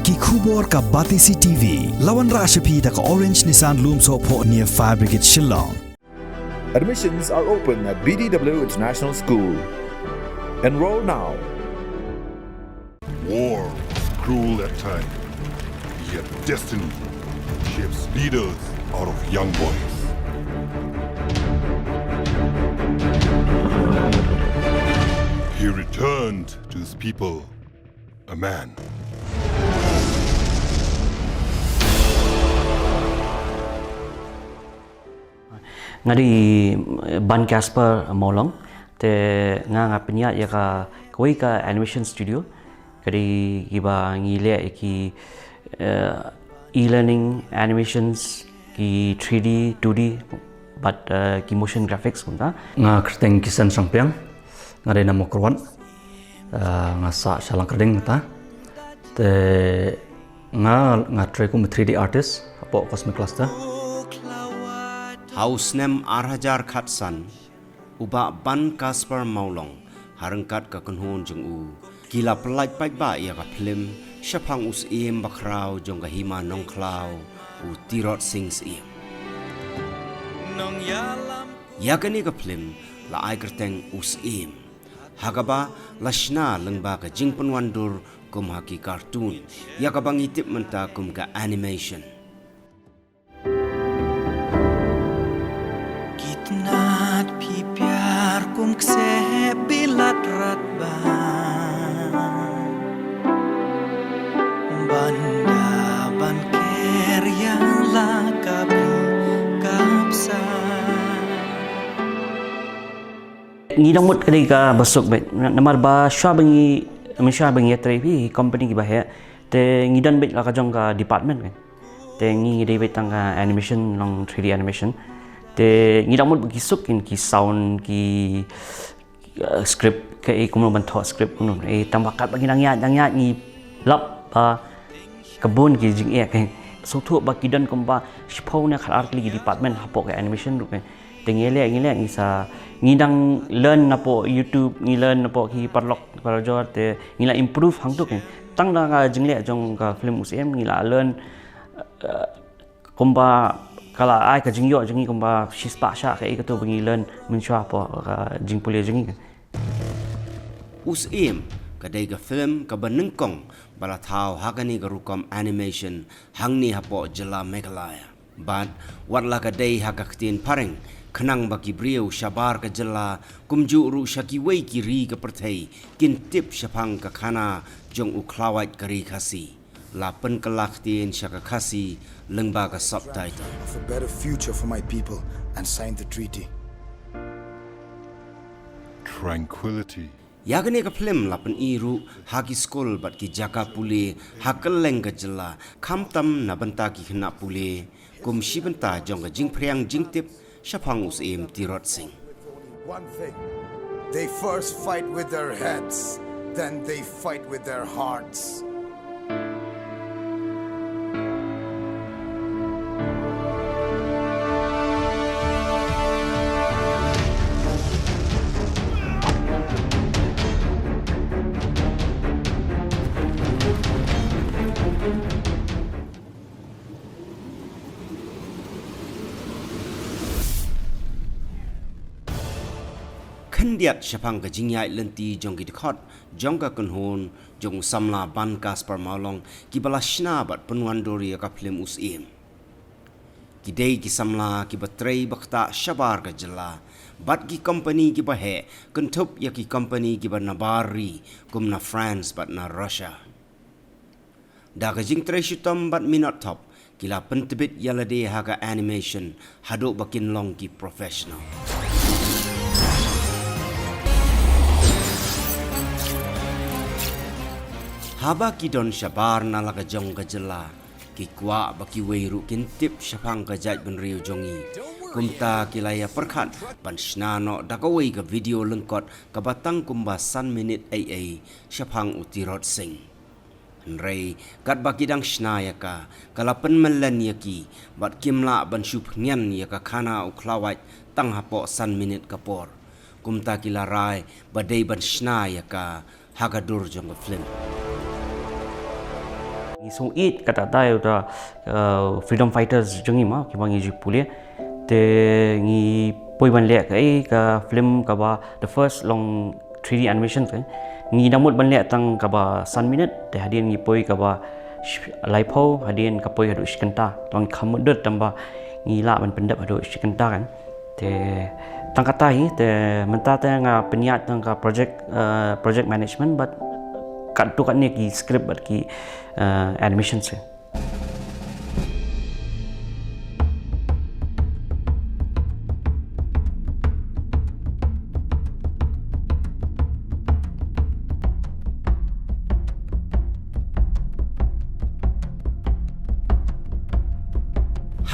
ki khubor ka Batisi TV lawan ra ashapi da ka Orange Nissan Loom so po near Fire Brigade Shillong. Admissions are open at BDW International School. Enroll now. War is cruel at times, yet destiny shapes leaders out of young boys. He returned to his people, a man. Ngadi ban Casper Molong te nga penya ya ka koi ka animation studio kadi giba ngile ki e-learning animations ki 3D 2D but ki motion graphics kunta nga kerteng kisan sampiang ngade namo korwan nga sa shalang kerdeng ta te nga try ko 3D artist apo cosmic cluster Haus nem arhajar khatsan uba ban Casper Maulong harangkat ka kunhun jeng u kila pelaj pai ba ya ka film shapang us em bakrau jong ka hima nong klau u tirot sings em ya kani ka film la ai kerteng us em hagaba lashna lengba ka jing penwandur kum haki cartoon ya ka bang itip menta kum ka animation Nat pi pyar kum kse bilat rat ba banda ban ker yang la kabi kapsa ngidang mut kadi ka basuk bet namar ba shabangi trepi company ki bahaya te ngidan bet la ka jong ka department kan te ngi dei bet tang animation long 3D animation te ngidang mut gisuk ki sound ki script ke kuno bantu script kuno tambakat bagi nang ya ni lap kebun ki jing ke so thu ba kidan komba shpau na khar li department hapo ke animation ru ke te ngile ni sa ngidang learn napo YouTube ngi learn napo ki parlok parjor te ngila improve hang tu ke tang da ga jing le jong ka film usm ngila learn komba kala ai ka jingyo jingi komba shispa sha ka ikato bangi learn menchwa po ka jingpule jingi us em kadai ka film ka banengkong bala thau hagani ka rukom animation hangni hapo jela megalaya but watla kadai hakaktin pareng khnang baki brio shabar ka jela kumju ru shaki wei ki ri ka perthei kin tip shapang ka khana jong u khlawait kari khasi la pen kalaktin shaka khasi lengba ka subtitle of a better future for my people and signed the treaty. Tranquility. Yagane ka film la pen iru hagi school bat ki jaka pule hakeleng ka jela khamtam na banta ki khna pule kum shibanta jong ka jing phriang jing tip shapang us em tirot sing One thing, they first fight with their heads, then they fight with their hearts. Khandiat shapang ka jingyai lenti jong ki khot jong ka kunhon jong samla ban Casper Maulong ki balashna bat penwandori ka film us em ki dei ki samla ki batrei bakta shabar ka jela bat ki company ki bahe kuntup ya ki company ki banabari kumna France bat na Russia da ka jing tre shitam bat minot top kila pentebit yalade haga animation hado bakin long ki professional haba ki don shabar na laga jong ka jela ki kwa baki weiru kin tip shapang ka jaj ben riu jongi kumta kilaya perkhat pan shna no dakawai ka video lengkot ka batang kumba san minute aa shapang utirot sing Nrei kat baki dang shna ya ka kalapen melen ya ki bat kimla ban shup ngen ya ka khana uklawat tang hapo san minute kapor kumta kilarai badai ban shna ya ka hagadur jong film So it kata tayo ta freedom fighters jongi ma ki bangi jipule te ngi poi ban le kai ka film ka ba the first long 3D animation kan ngi namut ban le tang ka ba sun minute te hadin ngi poi ka ba laipo hadin ka poi hadu shikanta tong khamudut tamba ngi la ban pendap hadu shikanta kan te tang kata hi te menta te nga peniat tang ka project management but kat tu kat ni ki script bat ki animation se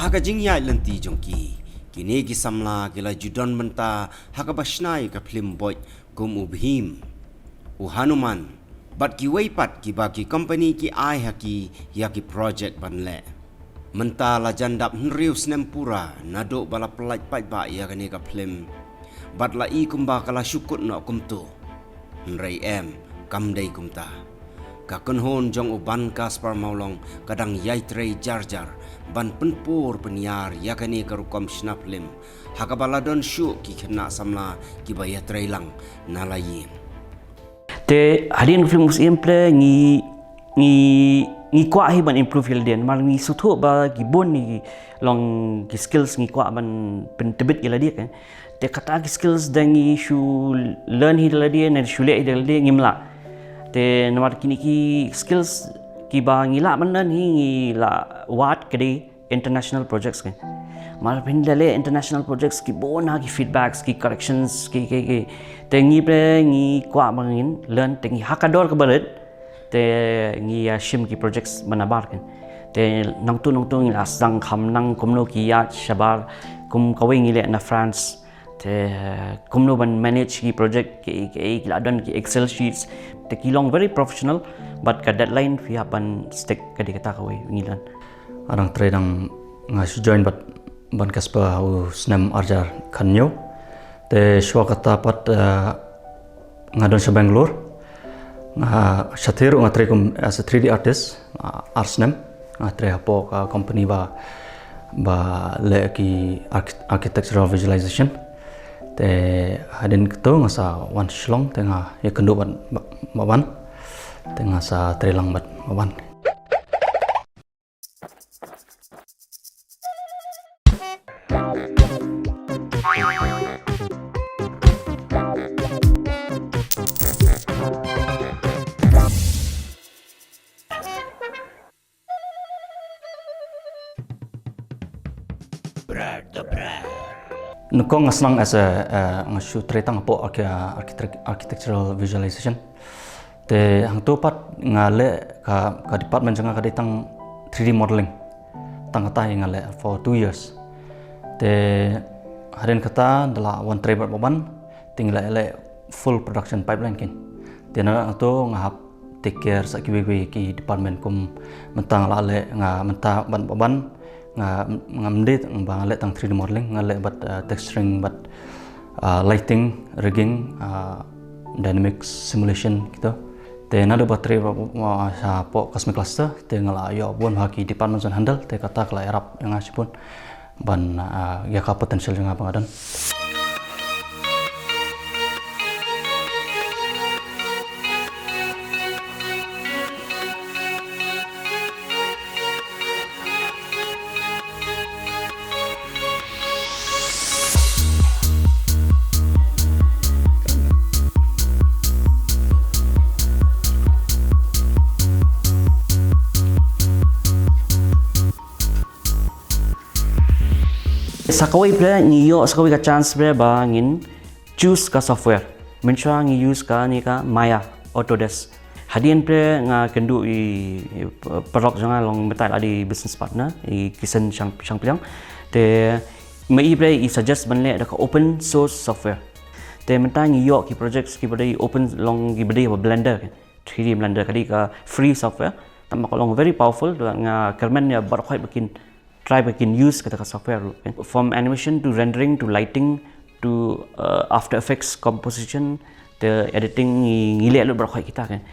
Haga jingyai lenti jongki kini ki samla kila judon menta haga bashnai ka film boy kum ubhim u hanuman bat ki weipat ki baki company ki ai haki ya ki project banle menta la jandap nriu snempura nado bala pelaj pai ba ya kani ka film bat la i kumba kala syukut no kumtu nrei em kam dei kumta ka kunhon jong uban kaspar maulong kadang yai trei jar ban penpur peniar yakani karukom snaplim hakabaladon syu ki kena samla ki baya trailang nalayim te hadin film musim ple ngi kwa hi ban improve hilden mal ngi suthu ba gi bon ni long ki skills ngi kwa ban pentebit ila dia kan te kata ki skills dangi shu learn hi ila dia na shule ila dia ngimla te nomor kini ki skills ki ba ngila manan hi ngila wat kede international projects kan mal pindale international projects ki bon ha ki feedbacks ki corrections ki te ngi pre ngi kwa bangin learn te ngi hakador ke balet te ngi shim ki projects manabar kan te nang tu ngi asang kham nang kumno ki ya shabar kum kawe ngi le na France te kumno ban manage ki project ki ladon ki excel sheets te kilong very professional but ka deadline fi hapan stick ka dikata kawe ngilan Arang tray dang ngas join ban kaspa hu snam arjar khanyo te shwa kata pat ngadon sa Bangalore shathir ngatray kum as a 3D artist arsnam ngatray hapo ka company ba le ki architectural visualization te hadin kto ngasa wan Shillong te nga ya kendu ban te ngasa trelang bat ban Nukong ngaslang as a ngashu tretang apo architectural visualization te hang tu pat ngale ka department janga ka ditang 3D modeling tang kata ngale for 2 years te haren kata dala one tray ban tingla ele full production pipeline kin te na to ngahap take care sa kiwe ki department kum mentang la le nga menta ban ngamdit bang le tang 3D modeling ngale bat texturing bat lighting rigging dynamics simulation gitu te na do battery sa po cosmic cluster te ngala yo bon haki department zon handle te kata kala erap yang asipun ban ya ka potential nga bangadan sakawai ple ngiyo sakawai ka chance ple ba ngin choose ka software mencha ngi use ka ni ka Maya Autodesk hadian ple nga kendu i perok janga long metal adi business partner i kisen sang piang te mai ple i suggest banle da ka open source software te menta ngiyo ki projects ki bade open long ki bade blender 3D blender kadi ka free software tamak long very powerful nga kermen ya bar khoi bikin try bikin use kata software from animation to rendering to lighting to after effects composition the editing ngile lu berkhoi kita kan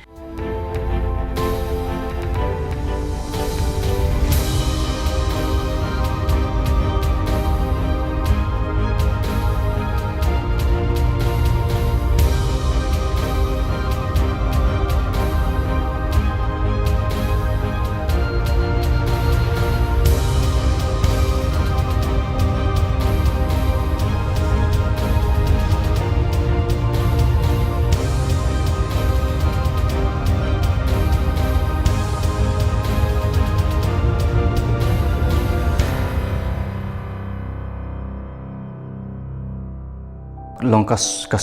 long ka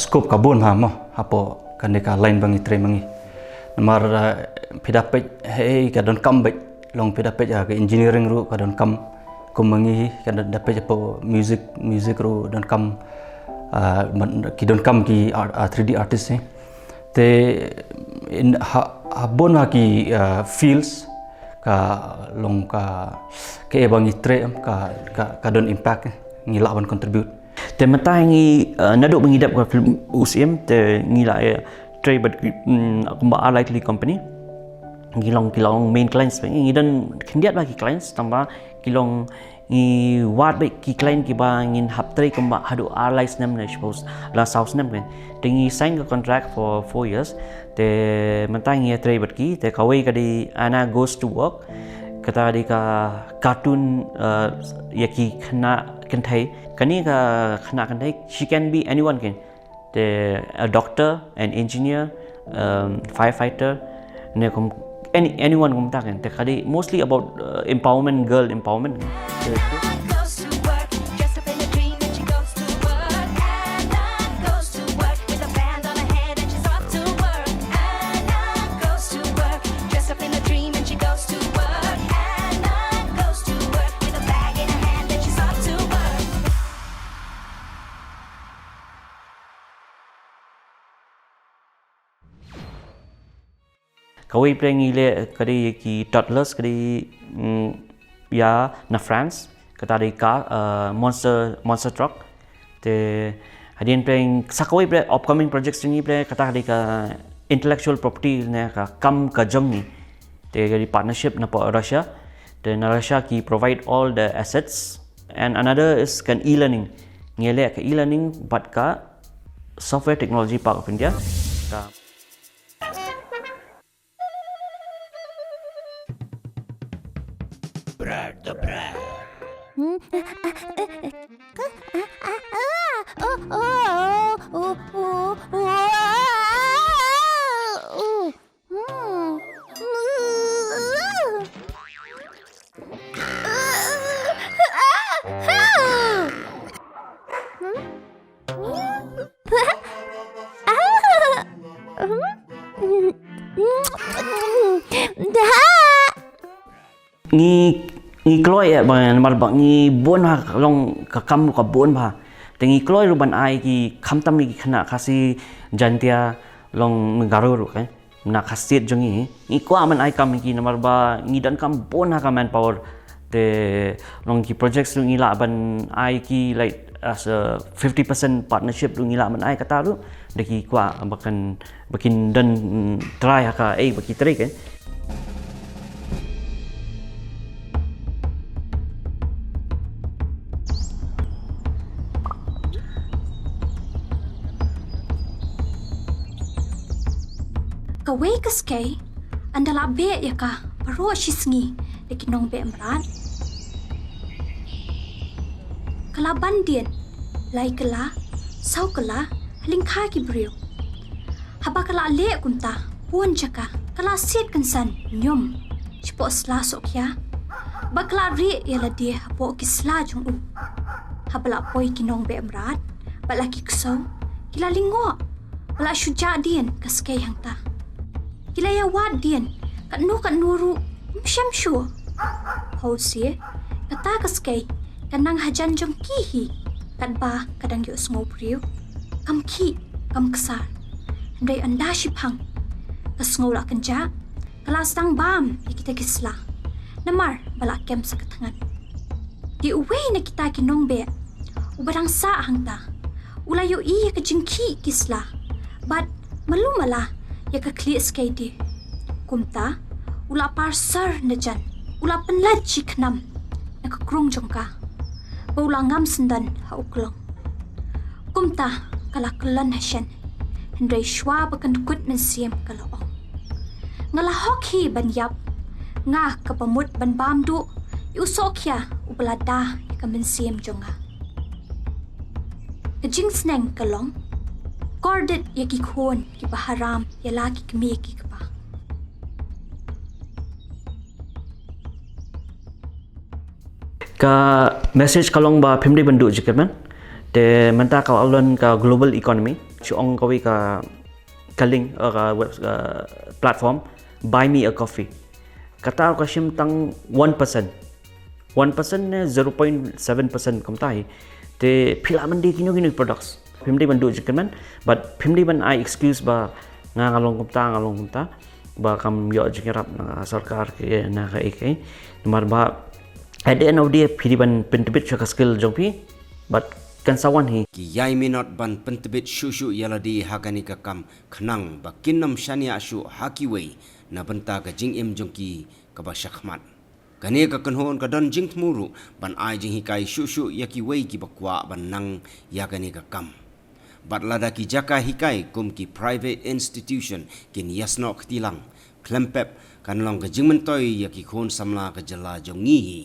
scope ka bon ha mo apo kan de ka line bangi tre mangi namar pidapet hey ka don kam long pidapet ka engineering ru ka don kam kumangi ka dapet apo music ru don kam ki don kam ki 3D artist te in bon ha ki feels ka long ka ke bangi tre ka don impact ngila ban contribute te mata ngi naduk mengidap ka film UCM te ngila tray but kumba likely company kilong main clients ngi dan kendiat bagi clients tambah kilong ngi wat baik ki client ki ba ngin hap tray kumba hadu lies nam na suppose la south nam kan te ngi sign a contract for 4 years te mata ngi tray but ki te kawai ka di ana goes to work kata di ka cartoon yaki khna kan thai kani ka khna kan thai she can be anyone can a doctor, an engineer, firefighter, anyone kum ta kan te khadi mostly about empowerment, girl empowerment. Kawai playing ile kadi ki toddlers kadi ya na France kata di car monster truck te hadin playing sakawai play upcoming projects ni play kata di ka intellectual property ne ka kam ka jong ni te kadi partnership na po Russia te na Russia ki provide all the assets and another is kan e-learning ngele ka e-learning but ka software technology park of India ka ngi kloi ya ban mar ba ngi bon ha long ka kam ka bon ba te ngi kloi ru ban ai ki kham tam ni khana khasi jantia long garu ru ka na khasit jongi ngi ko aman ai kam ki namar ba ngi dan kam bon ha ka man power te long ki projects ru ngi la ban ai ki like as a 50% partnership ru ngi la man ai kata ru de ki kwa bakin dan try ha ka baki try kan Kawai kaskay, andala be ya ka, paro shisngi, leki nong be emrat. Kala bandian, lai kala, sau kala, halingka ki brio. Haba kala le kunta, puan jaka, kala sit kansan, nyom, chipo sla sokya. Bakla ri ya la dia, hapo kisla jung u. Habala poi ki nong be emrat, bala ki ksau, kila lingo, bala syuja dian kaskay hang ta. Kila ya wad dian, kat nuru, msyam syur. Hau siya, kata kaskay, kanang hajan jom kihi, kat ba kadang yuk semua priu, kam ki, kam kesar. Andai anda sipang, kasngau lah kenja, kelas tang bam, kita kisla. Namar balak kem sakatangan. Di uwe na kita kinong be, ubarang sa hang ta, ulayo iya ka jengki kisla, but malumala, ya ka kliis kay di. Kumta, ula parsar na dyan, ula panlad chiknam, nakakrong jong ka. Baula ngam sendan hauklong. Kumta, kalakalan hasyan, hendray shwa bakan kut men siyem kalaong. Ngalahok hi banyap, nga kapamut ban bamdu, iusok ya ubalada ikamen siyem jong ha. Kajing sneng kalong, Kordit ya kikon, kipaharam, ya laki kami kikapa. Ka message kalong ba pimdi bandu jikaman. te menta ka alon ka global economy chuong kawi ka kaling ka web platform buy me a coffee kata ka shim tang 1% 1% ne 0.7% kumtai te phila mandi kino products phimdi ban du jikaman but phimdi ban I excuse ba ngalong kumta ba kam yo jikarap na sarkar ke na ka ikai numar ba at the end of the day phiri ban pentbit ka skill jongpi but kan sawan hi ki yai minot ban pentbit shushu yaladi hakani ka kam khnang ba kinnam shania shu hakiwei na banta ka jingim jongki ka ba shakhmat kane ka kanhon ka don jing thmuru ban ai jing hikai shushu yaki wei ki bakwa ban nang yakani ka kam bat lada ki jaka hikai kum ki private institution kin yasno khtilang klempep kan long ka jingmen toy yaki khon samla ka jala jongi hi